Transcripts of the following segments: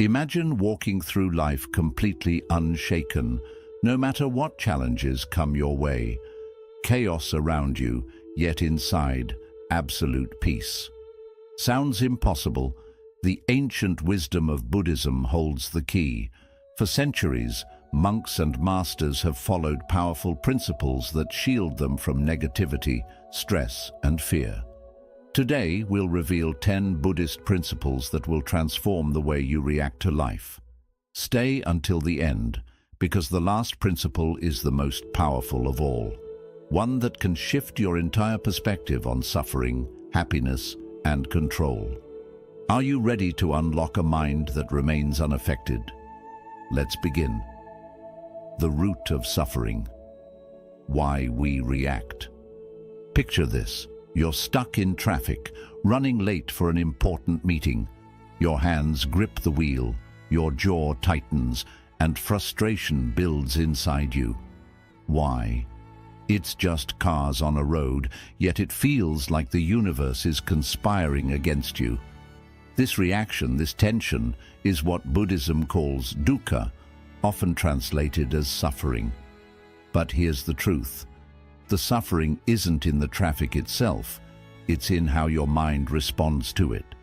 Imagine walking through life completely unshaken, no matter what challenges come your way. Chaos around you, yet inside, absolute peace. Sounds impossible? The ancient wisdom of Buddhism holds the key. For centuries, monks and masters have followed powerful principles that shield them from negativity, stress, and fear. Today, we'll reveal 10 Buddhist principles that will transform the way you react to life. Stay until the end, because the last principle is the most powerful of all. One that can shift your entire perspective on suffering, happiness, and control. Are you ready to unlock a mind that remains unaffected? Let's begin. The root of suffering. Why we react. Picture this. You're stuck in traffic, running late for an important meeting. Your hands grip the wheel, your jaw tightens, and frustration builds inside you. Why? It's just cars on a road, yet it feels like the universe is conspiring against you. This reaction, this tension, is what Buddhism calls dukkha, often translated as suffering. But here's the truth. The suffering isn't in the traffic itself, it's in how your mind responds to it.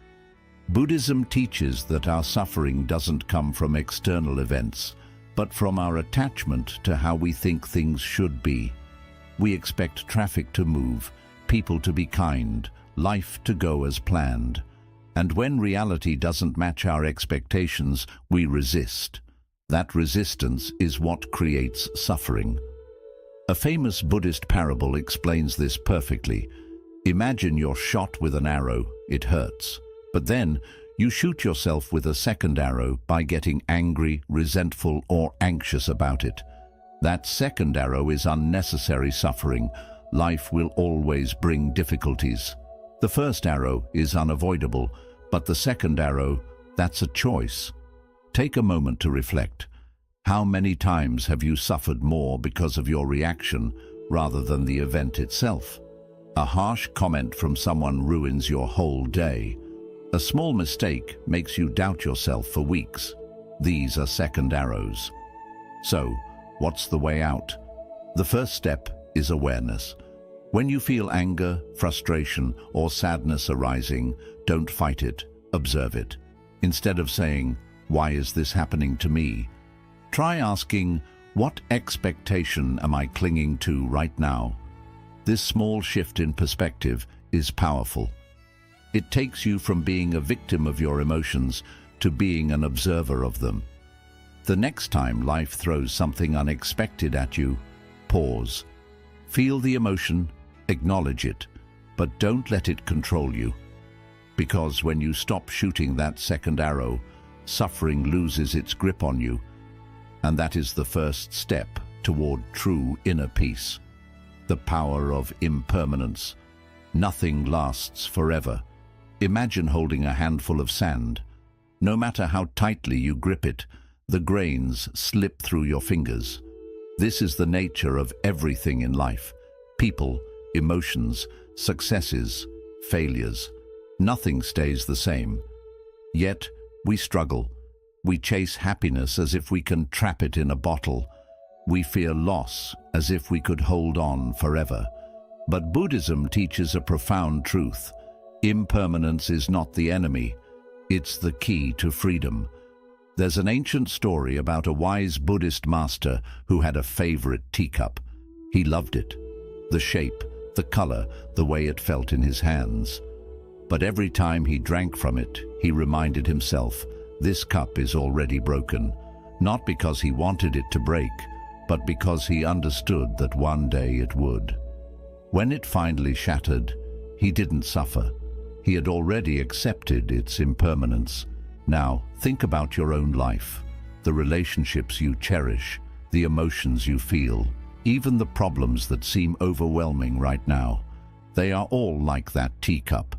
Buddhism teaches that our suffering doesn't come from external events, but from our attachment to how we think things should be. We expect traffic to move, people to be kind, life to go as planned. And when reality doesn't match our expectations, we resist. That resistance is what creates suffering. A famous Buddhist parable explains this perfectly. Imagine you're shot with an arrow, it hurts. But then, you shoot yourself with a second arrow by getting angry, resentful, or anxious about it. That second arrow is unnecessary suffering. Life will always bring difficulties. The first arrow is unavoidable, but the second arrow, that's a choice. Take a moment to reflect. How many times have you suffered more because of your reaction rather than the event itself? A harsh comment from someone ruins your whole day. A small mistake makes you doubt yourself for weeks. These are second arrows. So, what's the way out? The first step is awareness. When you feel anger, frustration, or sadness arising, don't fight it, observe it. Instead of saying, "Why is this happening to me?" try asking, "What expectation am I clinging to right now?" This small shift in perspective is powerful. It takes you from being a victim of your emotions to being an observer of them. The next time life throws something unexpected at you, pause. Feel the emotion, acknowledge it, but don't let it control you. Because when you stop shooting that second arrow, suffering loses its grip on you. And that is the first step toward true inner peace. The power of impermanence. Nothing lasts forever. Imagine holding a handful of sand. No matter how tightly you grip it, the grains slip through your fingers. This is the nature of everything in life. People, emotions, successes, failures. Nothing stays the same. Yet, we struggle. We chase happiness as if we can trap it in a bottle. We fear loss as if we could hold on forever. But Buddhism teaches a profound truth. Impermanence is not the enemy. It's the key to freedom. There's an ancient story about a wise Buddhist master who had a favorite teacup. He loved it. The shape, the color, the way it felt in his hands. But every time he drank from it, he reminded himself, this cup is already broken, not because he wanted it to break, but because he understood that one day it would. When it finally shattered, he didn't suffer. He had already accepted its impermanence. Now, think about your own life, the relationships you cherish, the emotions you feel, even the problems that seem overwhelming right now. They are all like that teacup.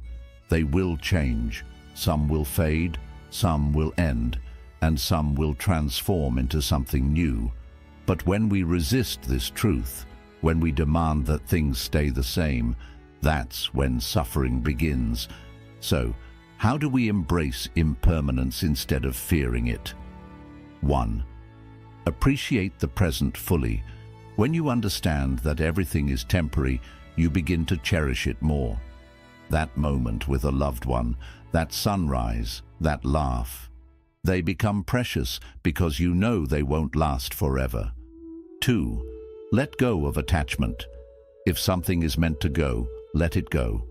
They will change. Some will fade, some will end, and some will transform into something new. But when we resist this truth, when we demand that things stay the same, that's when suffering begins. So, How do we embrace impermanence instead of fearing it? 1. Appreciate the present fully. When you understand that everything is temporary, you begin to cherish it more. That moment with a loved one, that sunrise, that laugh, they become precious because you know they won't last forever. 2. Let go of attachment. If something is meant to go, let it go.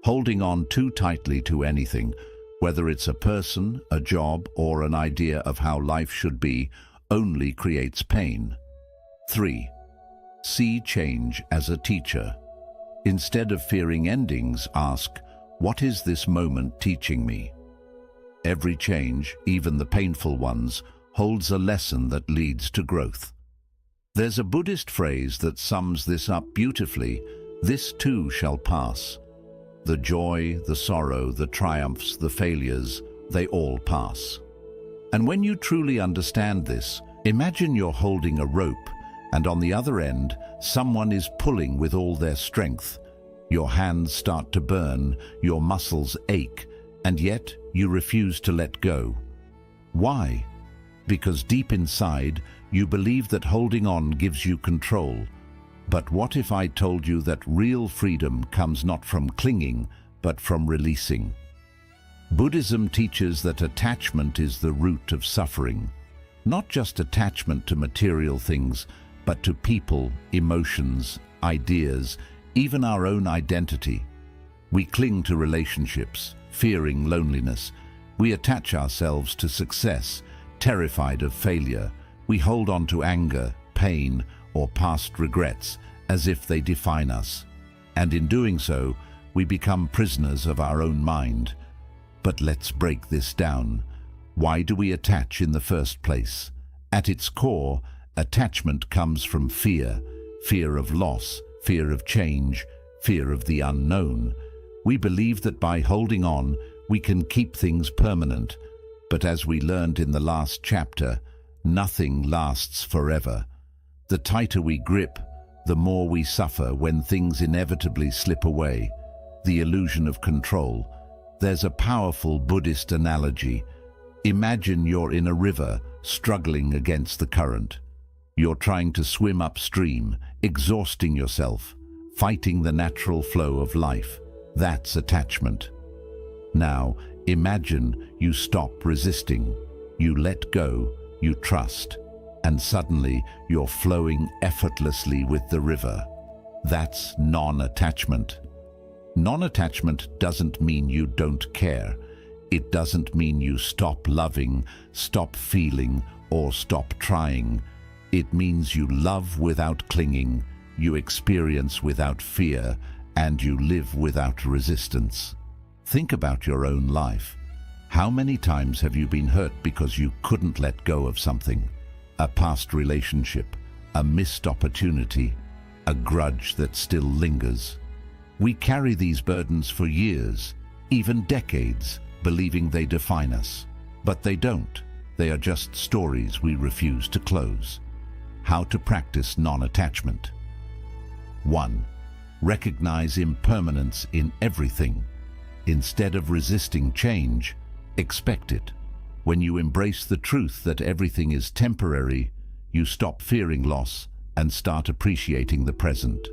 Holding on too tightly to anything, whether it's a person, a job, or an idea of how life should be, only creates pain. 3. See change as a teacher. Instead of fearing endings, ask, what is this moment teaching me? Every change, even the painful ones, holds a lesson that leads to growth. There's a Buddhist phrase that sums this up beautifully: this too shall pass. The joy, the sorrow, the triumphs, the failures, they all pass. And when you truly understand this, imagine you're holding a rope, and on the other end, someone is pulling with all their strength. Your hands start to burn, your muscles ache, and yet you refuse to let go. Why? Because deep inside, you believe that holding on gives you control. But what if I told you that real freedom comes not from clinging, but from releasing? Buddhism teaches that attachment is the root of suffering. Not just attachment to material things, but to people, emotions, ideas, even our own identity. We cling to relationships, fearing loneliness. We attach ourselves to success, terrified of failure. We hold on to anger, pain, or past regrets as if they define us. And in doing so, we become prisoners of our own mind. But let's break this down. Why do we attach in the first place? At its core, attachment comes from fear. Fear of loss, fear of change, fear of the unknown. We believe that by holding on, we can keep things permanent. But as we learned in the last chapter, nothing lasts forever. The tighter we grip, the more we suffer when things inevitably slip away. The illusion of control. There's a powerful Buddhist analogy. Imagine you're in a river, struggling against the current. You're trying to swim upstream, exhausting yourself, fighting the natural flow of life. That's attachment. Now, imagine you stop resisting. You let go, you trust, and suddenly you're flowing effortlessly with the river. That's non-attachment. Non-attachment doesn't mean you don't care. It doesn't mean you stop loving, stop feeling, or stop trying. It means you love without clinging, you experience without fear, and you live without resistance. Think about your own life. How many times have you been hurt because you couldn't let go of something? A past relationship, a missed opportunity, a grudge that still lingers. We carry these burdens for years, even decades, believing they define us. But they don't. They are just stories we refuse to close. How to practice non-attachment. 1. Recognize impermanence in everything. Instead of resisting change, expect it. When you embrace the truth that everything is temporary, you stop fearing loss and start appreciating the present.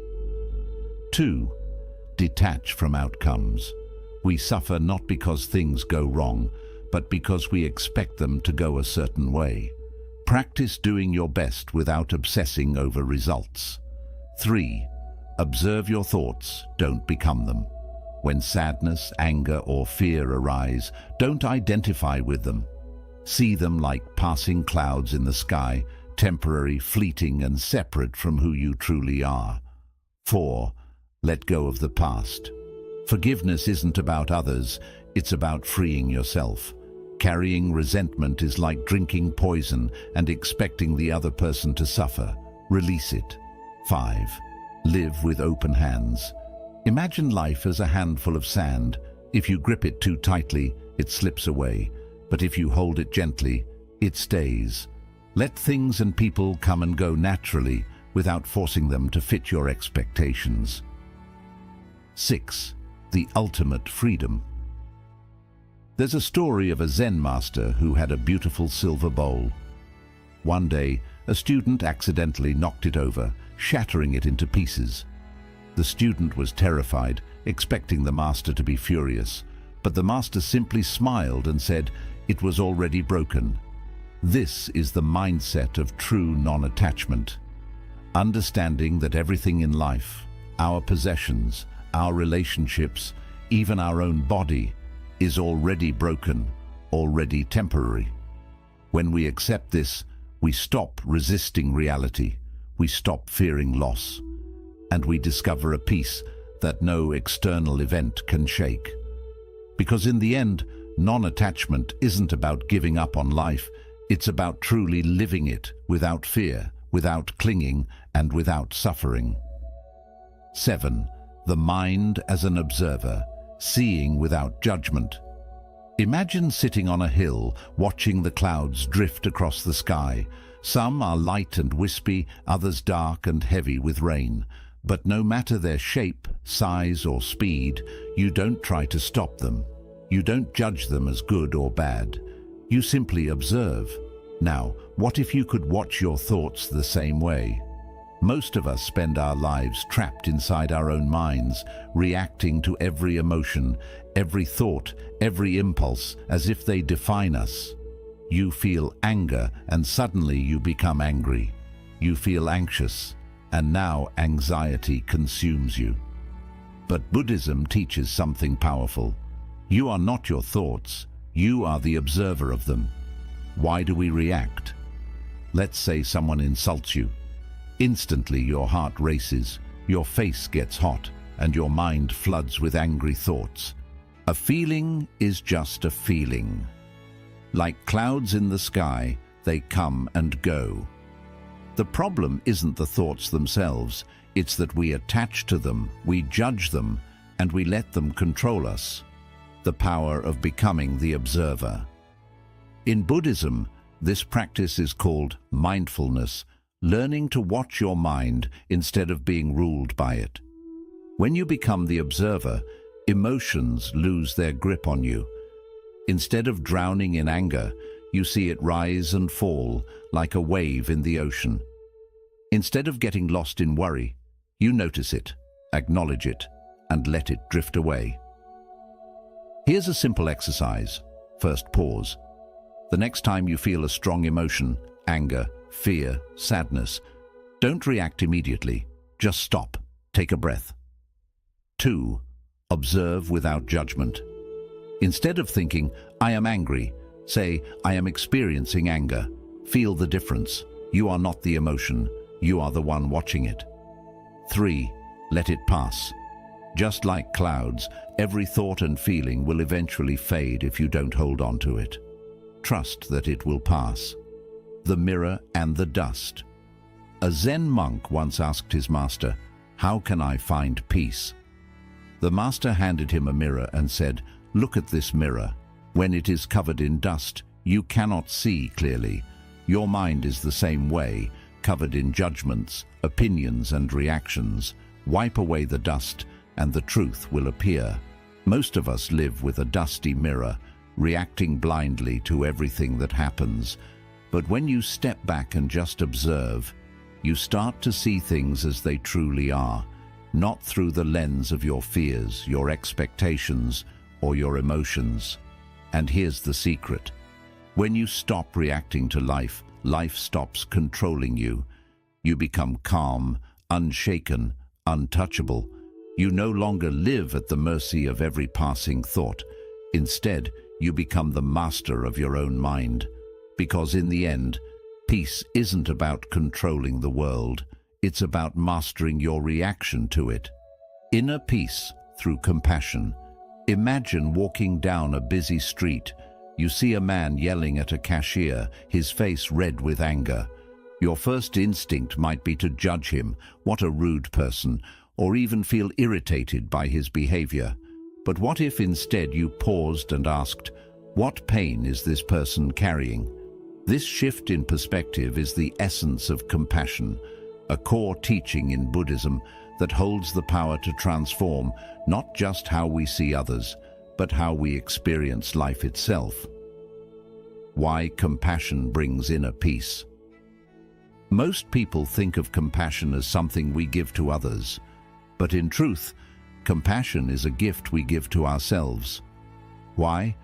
2. Detach from outcomes. We suffer not because things go wrong, but because we expect them to go a certain way. Practice doing your best without obsessing over results. 3. Observe your thoughts, don't become them. When sadness, anger, or fear arise, don't identify with them. See them like passing clouds in the sky, temporary, fleeting, and separate from who you truly are. 4. Let go of the past. Forgiveness isn't about others, it's about freeing yourself. Carrying resentment is like drinking poison and expecting the other person to suffer. Release it. 5. Live with open hands. Imagine life as a handful of sand. If you grip it too tightly, it slips away. But if you hold it gently, it stays. Let things and people come and go naturally without forcing them to fit your expectations. 6. The ultimate freedom. There's a story of a Zen master who had a beautiful silver bowl. One day, a student accidentally knocked it over, shattering it into pieces. The student was terrified, expecting the master to be furious, but the master simply smiled and said, "It was already broken." This is the mindset of true non-attachment. Understanding that everything in life, our possessions, our relationships, even our own body, is already broken, already temporary. When we accept this, we stop resisting reality, we stop fearing loss, and we discover a peace that no external event can shake. Because in the end, non-attachment isn't about giving up on life, it's about truly living it without fear, without clinging, and without suffering. 7. The mind as an observer, seeing without judgment. Imagine sitting on a hill, watching the clouds drift across the sky. Some are light and wispy, others dark and heavy with rain. But no matter their shape, size or speed, you don't try to stop them. You don't judge them as good or bad. You simply observe. Now, what if you could watch your thoughts the same way? Most of us spend our lives trapped inside our own minds, reacting to every emotion, every thought, every impulse, as if they define us. You feel anger, and suddenly you become angry. You feel anxious, and now anxiety consumes you. But Buddhism teaches something powerful. You are not your thoughts, you are the observer of them. Why do we react? Let's say someone insults you. Instantly your heart races, your face gets hot, and your mind floods with angry thoughts. A feeling is just a feeling. Like clouds in the sky, they come and go. The problem isn't the thoughts themselves, it's that we attach to them, we judge them, and we let them control us. The power of becoming the observer. In Buddhism, this practice is called mindfulness, learning to watch your mind instead of being ruled by it. When you become the observer, emotions lose their grip on you. Instead of drowning in anger, you see it rise and fall like a wave in the ocean. Instead of getting lost in worry, you notice it, acknowledge it, and let it drift away. Here's a simple exercise. First, pause. The next time you feel a strong emotion, anger, fear, sadness, don't react immediately. Just stop. Take a breath. 2. Observe without judgment. Instead of thinking, "I am angry," say, "I am experiencing anger." Feel the difference. You are not the emotion. You are the one watching it. 3. Let it pass. Just like clouds, every thought and feeling will eventually fade if you don't hold on to it. Trust that it will pass. The mirror and the dust. A Zen monk once asked his master, "How can I find peace?" The master handed him a mirror and said, "Look at this mirror. When it is covered in dust, you cannot see clearly. Your mind is the same way, covered in judgments, opinions and reactions. Wipe away the dust and the truth will appear." Most of us live with a dusty mirror, reacting blindly to everything that happens. But when you step back and just observe, you start to see things as they truly are, not through the lens of your fears, your expectations, or your emotions. And here's the secret. When you stop reacting to life, life stops controlling you. You become calm, unshaken, untouchable. You no longer live at the mercy of every passing thought. Instead, you become the master of your own mind. Because in the end, peace isn't about controlling the world. It's about mastering your reaction to it. Inner peace through compassion. Imagine walking down a busy street. You see a man yelling at a cashier, his face red with anger. Your first instinct might be to judge him, what a rude person, or even feel irritated by his behavior. But what if instead you paused and asked, what pain is this person carrying? This shift in perspective is the essence of compassion, a core teaching in Buddhism that holds the power to transform not just how we see others, but how we experience life itself. Why compassion brings inner peace. Most people think of compassion as something we give to others, but in truth, compassion is a gift we give to ourselves. Why?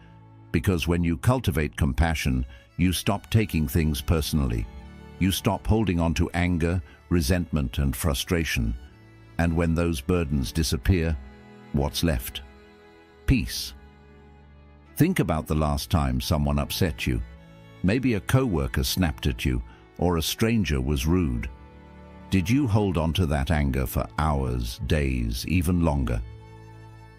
Because when you cultivate compassion, you stop taking things personally. You stop holding on to anger, resentment, and frustration. And when those burdens disappear, what's left? Peace. Think about the last time someone upset you. Maybe a coworker snapped at you, or a stranger was rude. Did you hold on to that anger for hours, days, even longer?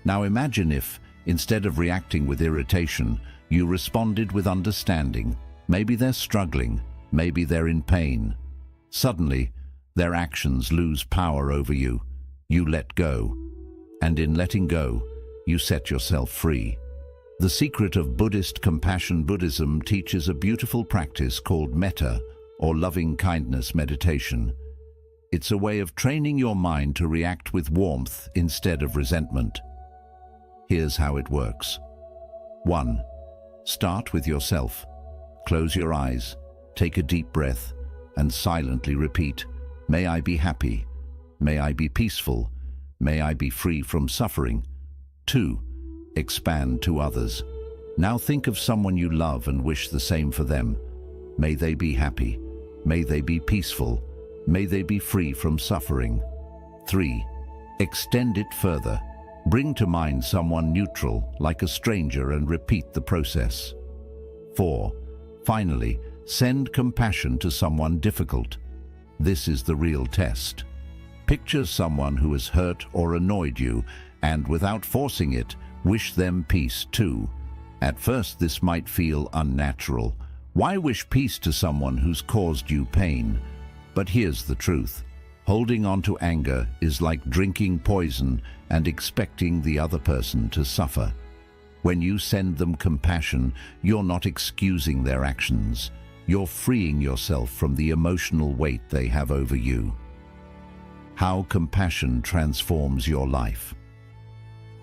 Now imagine if, instead of reacting with irritation, you responded with understanding. Maybe they're struggling, maybe they're in pain. Suddenly, their actions lose power over you. You let go. And in letting go, you set yourself free. The secret of Buddhist compassion Buddhism teaches a beautiful practice called metta, or loving kindness meditation. It's a way of training your mind to react with warmth instead of resentment. Here's how it works. 1. Start with yourself. Close your eyes, take a deep breath, and silently repeat, "May I be happy. May I be peaceful. May I be free from suffering." 2. Expand to others. Now think of someone you love and wish the same for them. May they be happy. May they be peaceful. May they be free from suffering. 3. Extend it further. Bring to mind someone neutral, like a stranger, and repeat the process. 4. Finally, send compassion to someone difficult. This is the real test. Picture someone who has hurt or annoyed you, and without forcing it, wish them peace too. At first, this might feel unnatural. Why wish peace to someone who's caused you pain? But here's the truth. Holding on to anger is like drinking poison and expecting the other person to suffer. When you send them compassion, you're not excusing their actions. You're freeing yourself from the emotional weight they have over you. How compassion transforms your life.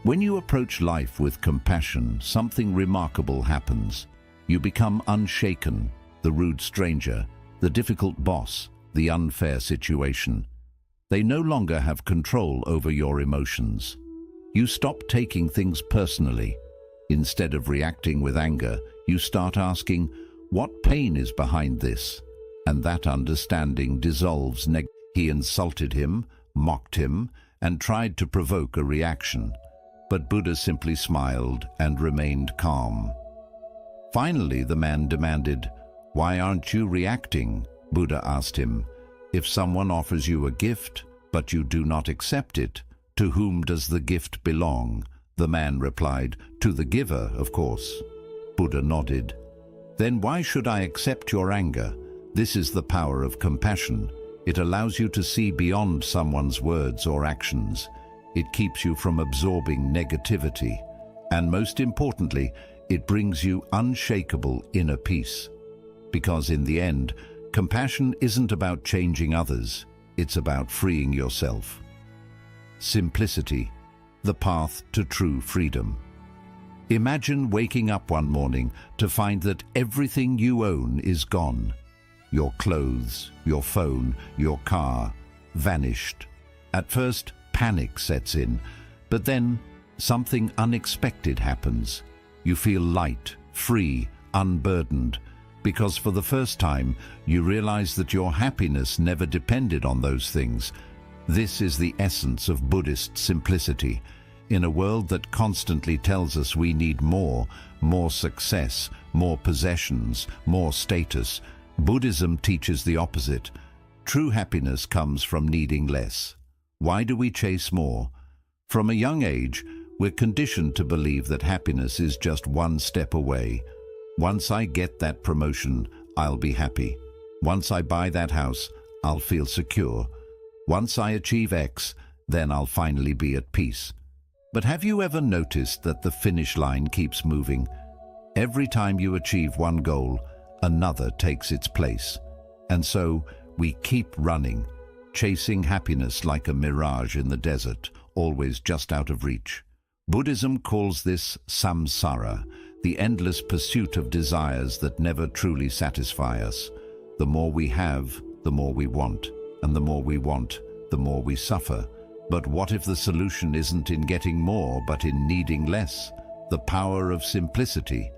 When you approach life with compassion, something remarkable happens. You become unshaken, the rude stranger, the difficult boss, the unfair situation. They no longer have control over your emotions. You stop taking things personally. Instead of reacting with anger, you start asking, what pain is behind this? And that understanding dissolves negativity. He insulted him, mocked him, and tried to provoke a reaction. But Buddha simply smiled and remained calm. Finally, the man demanded, "Why aren't you reacting?" Buddha asked him, "If someone offers you a gift, but you do not accept it, to whom does the gift belong?" The man replied, "To the giver, of course." Buddha nodded. "Then why should I accept your anger? This is the power of compassion. It allows you to see beyond someone's words or actions. It keeps you from absorbing negativity. And most importantly, it brings you unshakable inner peace. Because in the end, compassion isn't about changing others. It's about freeing yourself." Simplicity, the path to true freedom. Imagine waking up one morning to find that everything you own is gone. Your clothes, your phone, your car, vanished. At first, panic sets in, but then something unexpected happens. You feel light, free, unburdened, because for the first time, you realize that your happiness never depended on those things. This is the essence of Buddhist simplicity. In a world that constantly tells us we need more success, more possessions, more status, Buddhism teaches the opposite. True happiness comes from needing less. Why do we chase more? From a young age, we're conditioned to believe that happiness is just one step away. Once I get that promotion, I'll be happy. Once I buy that house, I'll feel secure. Once I achieve X, then I'll finally be at peace. But have you ever noticed that the finish line keeps moving? Every time you achieve one goal, another takes its place. And so we keep running, chasing happiness like a mirage in the desert, always just out of reach. Buddhism calls this samsara, the endless pursuit of desires that never truly satisfy us. The more we have, the more we want, and the more we want, the more we suffer. But what if the solution isn't in getting more, but in needing less? The power of simplicity.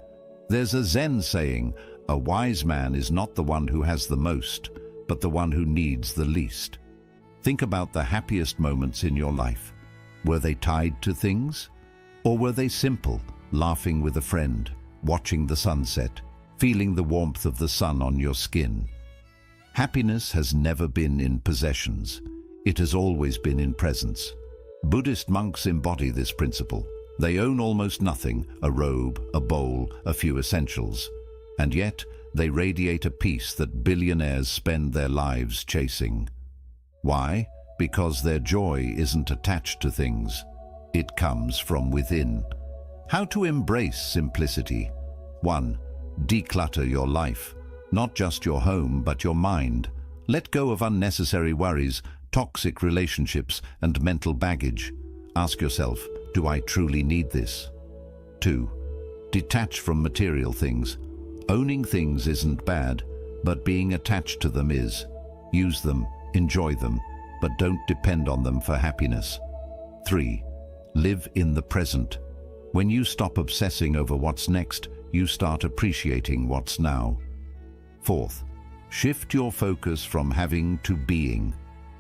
There's a Zen saying, a wise man is not the one who has the most, but the one who needs the least. Think about the happiest moments in your life. Were they tied to things? Or were they simple, laughing with a friend, watching the sunset, feeling the warmth of the sun on your skin? Happiness has never been in possessions. It has always been in presence. Buddhist monks embody this principle. They own almost nothing, a robe, a bowl, a few essentials. And yet, they radiate a peace that billionaires spend their lives chasing. Why? Because their joy isn't attached to things. It comes from within. How to embrace simplicity? 1. Declutter your life. Not just your home, but your mind. Let go of unnecessary worries, toxic relationships, and mental baggage. Ask yourself, do I truly need this? 2. Detach from material things. Owning things isn't bad, but being attached to them is. Use them, enjoy them, but don't depend on them for happiness. 3. Live in the present. When you stop obsessing over what's next, you start appreciating what's now. 4th, shift your focus from having to being.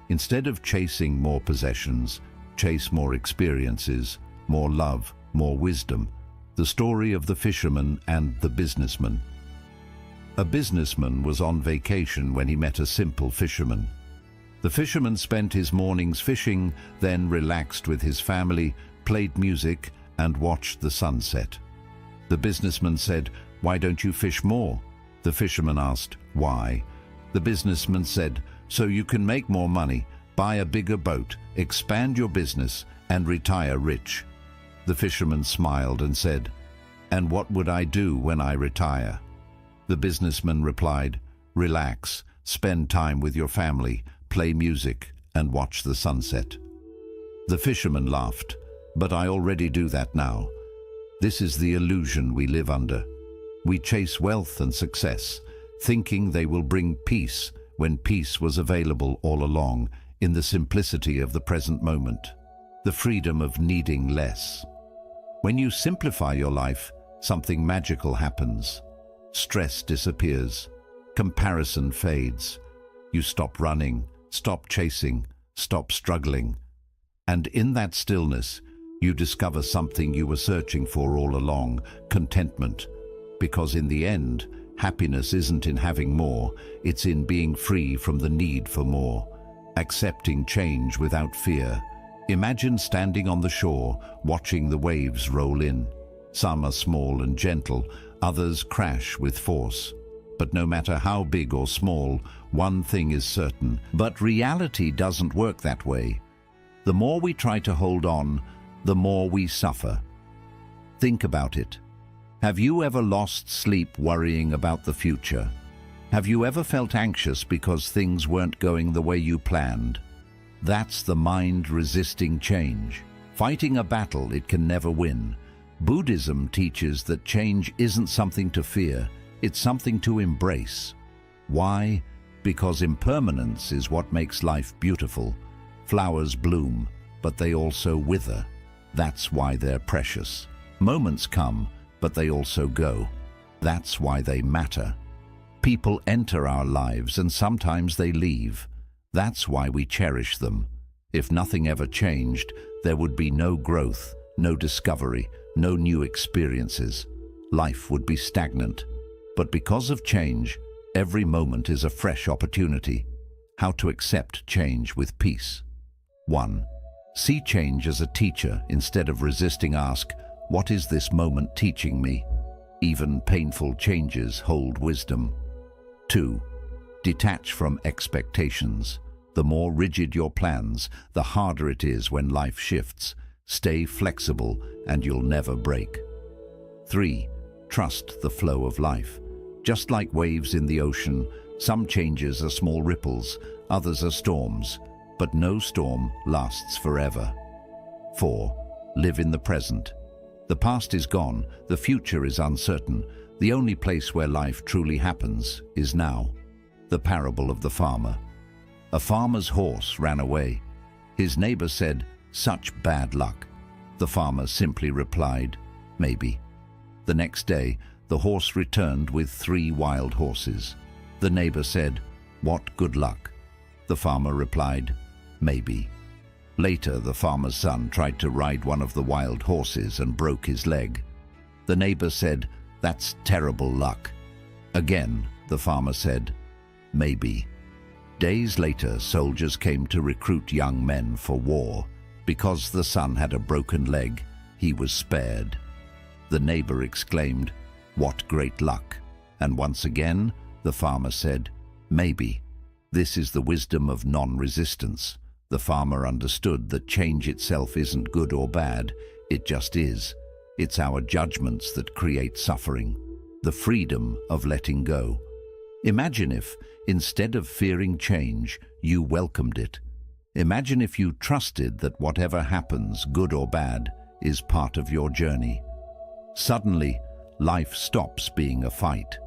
Instead of chasing more possessions, chase more experiences, more love, more wisdom. The story of the fisherman and the businessman. A businessman was on vacation when he met a simple fisherman. The fisherman spent his mornings fishing, then relaxed with his family, played music, and watched the sunset. The businessman said, "Why don't you fish more?" The fisherman asked, "Why?" The businessman said, "So you can make more money, buy a bigger boat, expand your business, and retire rich." The fisherman smiled and said, "And what would I do when I retire?" The businessman replied, "Relax, spend time with your family, play music, and watch the sunset." The fisherman laughed, "But I already do that now." This is the illusion we live under. We chase wealth and success, thinking they will bring peace, when peace was available all along, in the simplicity of the present moment, the freedom of needing less. When you simplify your life, something magical happens. Stress disappears, comparison fades. You stop running, stop chasing, stop struggling. And in that stillness, you discover something you were searching for all along, contentment. Because in the end, happiness isn't in having more, it's in being free from the need for more. Accepting change without fear. Imagine standing on the shore, watching the waves roll in. Some are small and gentle, others crash with force. But no matter how big or small, one thing is certain. But reality doesn't work that way. The more we try to hold on, the more we suffer. Think about it. Have you ever lost sleep worrying about the future? Have you ever felt anxious because things weren't going the way you planned? That's the mind resisting change, fighting a battle it can never win. Buddhism teaches that change isn't something to fear, it's something to embrace. Why? Because impermanence is what makes life beautiful. Flowers bloom, but they also wither. That's why they're precious. Moments come, but they also go. That's why they matter. People enter our lives and sometimes they leave. That's why we cherish them. If nothing ever changed, there would be no growth, no discovery, no new experiences. Life would be stagnant. But because of change, every moment is a fresh opportunity. How to accept change with peace. 1. See change as a teacher instead of resisting. Ask, what is this moment teaching me? Even painful changes hold wisdom. 2. Detach from expectations. The more rigid your plans, the harder it is when life shifts. Stay flexible and you'll never break. 3. Trust the flow of life. Just like waves in the ocean, some changes are small ripples, others are storms, but no storm lasts forever. 4. Live in the present. The past is gone, the future is uncertain. The only place where life truly happens is now. The parable of the farmer. A farmer's horse ran away. His neighbor said, "Such bad luck." The farmer simply replied, "Maybe." The next day, the horse returned with 3 wild horses. The neighbor said, "What good luck?" The farmer replied, "Maybe." Later, the farmer's son tried to ride one of the wild horses and broke his leg. The neighbor said, "That's terrible luck." Again, the farmer said, "Maybe." Days later, soldiers came to recruit young men for war. Because the son had a broken leg, he was spared. The neighbor exclaimed, "What great luck!" And once again, the farmer said, "Maybe." This is the wisdom of non-resistance. The farmer understood that change itself isn't good or bad, it just is. It's our judgments that create suffering, the freedom of letting go. Imagine if, instead of fearing change, you welcomed it. Imagine if you trusted that whatever happens, good or bad, is part of your journey. Suddenly, life stops being a fight.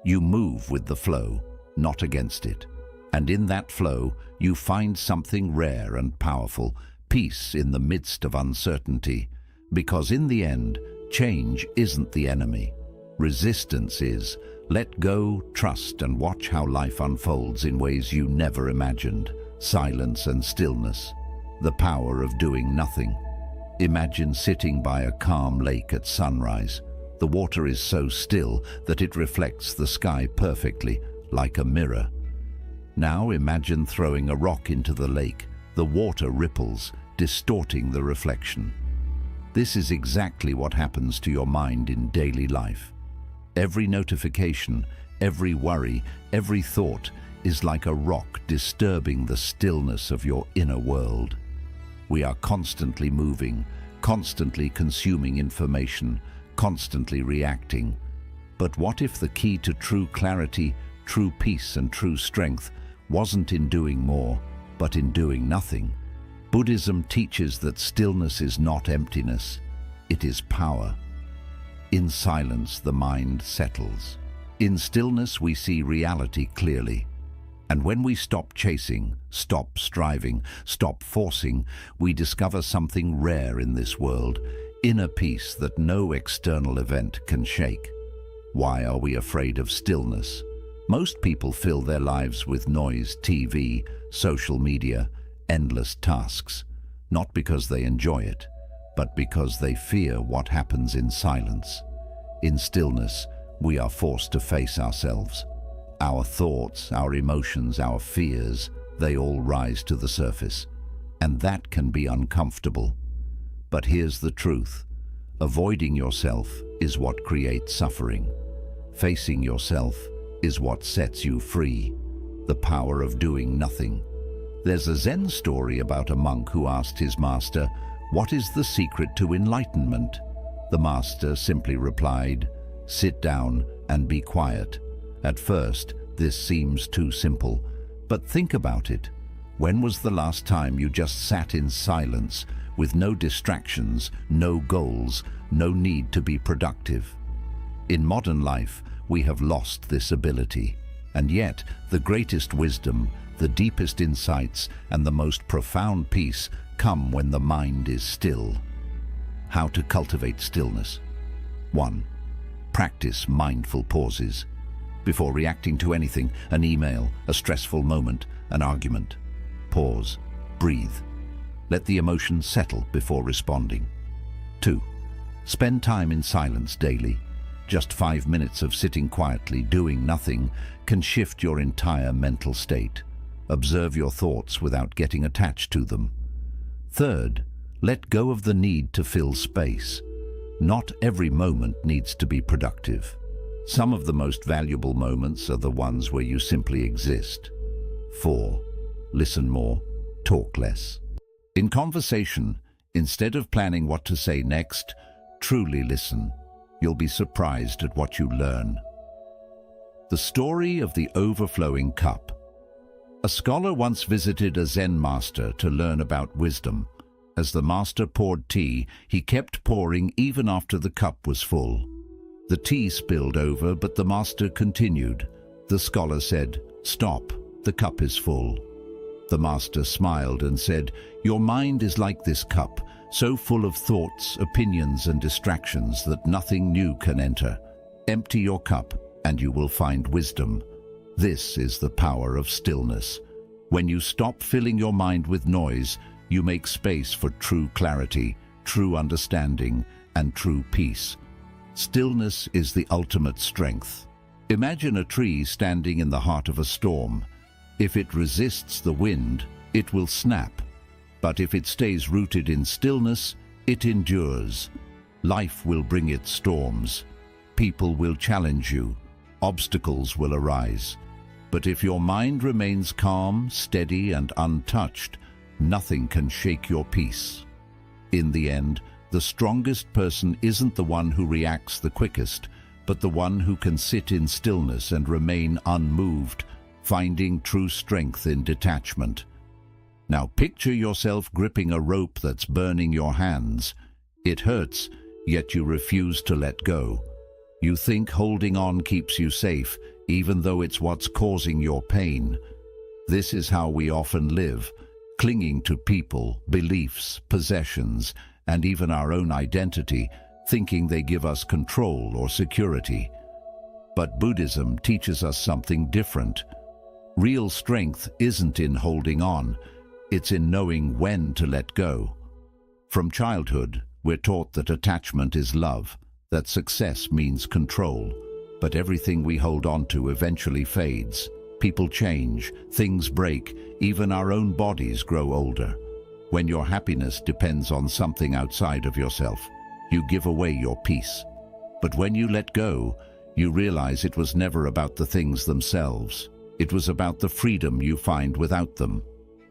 You move with the flow, not against it. And in that flow, you find something rare and powerful, peace in the midst of uncertainty. Because in the end, change isn't the enemy. Resistance is. Let go, trust, and watch how life unfolds in ways you never imagined. Silence and stillness. The power of doing nothing. Imagine sitting by a calm lake at sunrise. The water is so still that it reflects the sky perfectly, like a mirror. Now imagine throwing a rock into the lake. The water ripples, distorting the reflection. This is exactly what happens to your mind in daily life. Every notification, every worry, every thought is like a rock disturbing the stillness of your inner world. We are constantly moving, constantly consuming information, constantly reacting. But what if the key to true clarity, true peace, and true strength wasn't in doing more, but in doing nothing? Buddhism teaches that stillness is not emptiness, it is power. In silence, the mind settles. In stillness, we see reality clearly. And when we stop chasing, stop striving, stop forcing, we discover something rare in this world, inner peace that no external event can shake. Why are we afraid of stillness? Most people fill their lives with noise, TV, social media, endless tasks, not because they enjoy it, but because they fear what happens in silence. In stillness, we are forced to face ourselves. Our thoughts, our emotions, our fears, they all rise to the surface. And that can be uncomfortable. But here's the truth. Avoiding yourself is what creates suffering. Facing yourself is what sets you free. The power of doing nothing. There's a Zen story about a monk who asked his master, "What is the secret to enlightenment?" The master simply replied, "Sit down and be quiet." At first, this seems too simple, but think about it. When was the last time you just sat in silence, with no distractions, no goals, no need to be productive? In modern life, we have lost this ability. And yet, the greatest wisdom, the deepest insights, and the most profound peace come when the mind is still. How to cultivate stillness. 1. Practice mindful pauses. Before reacting to anything, an email, a stressful moment, an argument, pause, breathe. Let the emotion settle before responding. 2. Spend time in silence daily. Just 5 minutes of sitting quietly, doing nothing, can shift your entire mental state. Observe your thoughts without getting attached to them. 3. Let go of the need to fill space. Not every moment needs to be productive. Some of the most valuable moments are the ones where you simply exist. 4. Listen more, talk less. In conversation, instead of planning what to say next, truly listen. You'll be surprised at what you learn. The story of the overflowing cup. A scholar once visited a Zen master to learn about wisdom. As the master poured tea, he kept pouring even after the cup was full. The tea spilled over, but the master continued. The scholar said, "Stop, the cup is full." The master smiled and said, "Your mind is like this cup, so full of thoughts, opinions, and distractions that nothing new can enter. Empty your cup, and you will find wisdom. This is the power of stillness. When you stop filling your mind with noise, you make space for true clarity, true understanding, and true peace. Stillness is the ultimate strength. Imagine a tree standing in the heart of a storm. If it resists the wind, it will snap. But if it stays rooted in stillness, it endures. Life will bring its storms. People will challenge you. Obstacles will arise. But if your mind remains calm, steady, and untouched, nothing can shake your peace. In the end, the strongest person isn't the one who reacts the quickest, but the one who can sit in stillness and remain unmoved, finding true strength in detachment. Now picture yourself gripping a rope that's burning your hands. It hurts, yet you refuse to let go. You think holding on keeps you safe, even though it's what's causing your pain. This is how we often live, clinging to people, beliefs, possessions, and even our own identity, thinking they give us control or security. But Buddhism teaches us something different. Real strength isn't in holding on, it's in knowing when to let go. From childhood, we're taught that attachment is love, that success means control. But everything we hold on to eventually fades. People change, things break, even our own bodies grow older. When your happiness depends on something outside of yourself, you give away your peace. But when you let go, you realize it was never about the things themselves. It was about the freedom you find without them.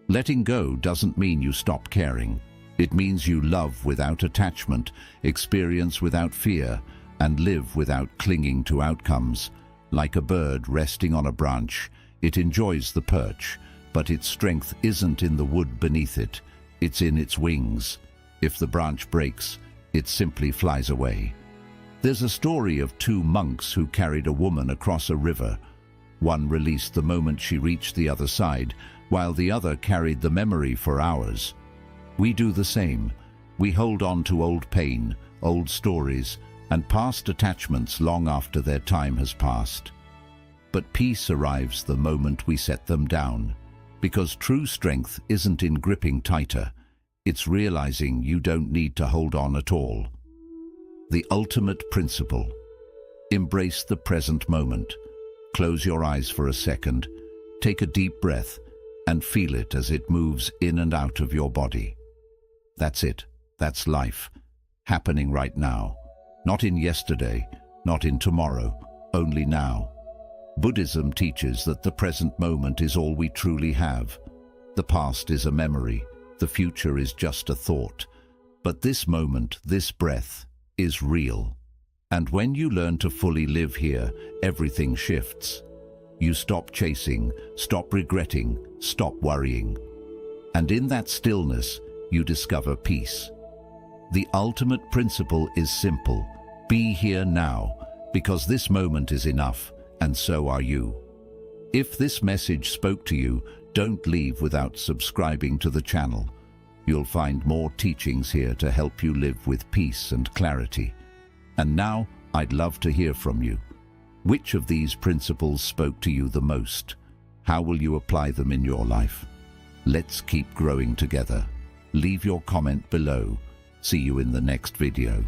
Letting go doesn't mean you stop caring. It means you love without attachment, experience without fear, and live without clinging to outcomes. Like a bird resting on a branch, it enjoys the perch, but its strength isn't in the wood beneath it. It's in its wings. If the branch breaks, it simply flies away. There's a story of two monks who carried a woman across a river. One released the moment she reached the other side, while the other carried the memory for hours. We do the same. We hold on to old pain, old stories, and past attachments long after their time has passed. But peace arrives the moment we set them down, because true strength isn't in gripping tighter, it's realizing you don't need to hold on at all. The ultimate principle. Embrace the present moment. Close your eyes for a second, take a deep breath, and feel it as it moves in and out of your body. That's it. That's life, happening right now. Not in yesterday, not in tomorrow, only now. Buddhism teaches that the present moment is all we truly have. The past is a memory, the future is just a thought. But this moment, this breath, is real. And when you learn to fully live here, everything shifts. You stop chasing, stop regretting, stop worrying. And in that stillness, you discover peace. The ultimate principle is simple. Be here now, because this moment is enough, and so are you. If this message spoke to you, don't leave without subscribing to the channel. You'll find more teachings here to help you live with peace and clarity. And now, I'd love to hear from you. Which of these principles spoke to you the most? How will you apply them in your life? Let's keep growing together. Leave your comment below. See you in the next video.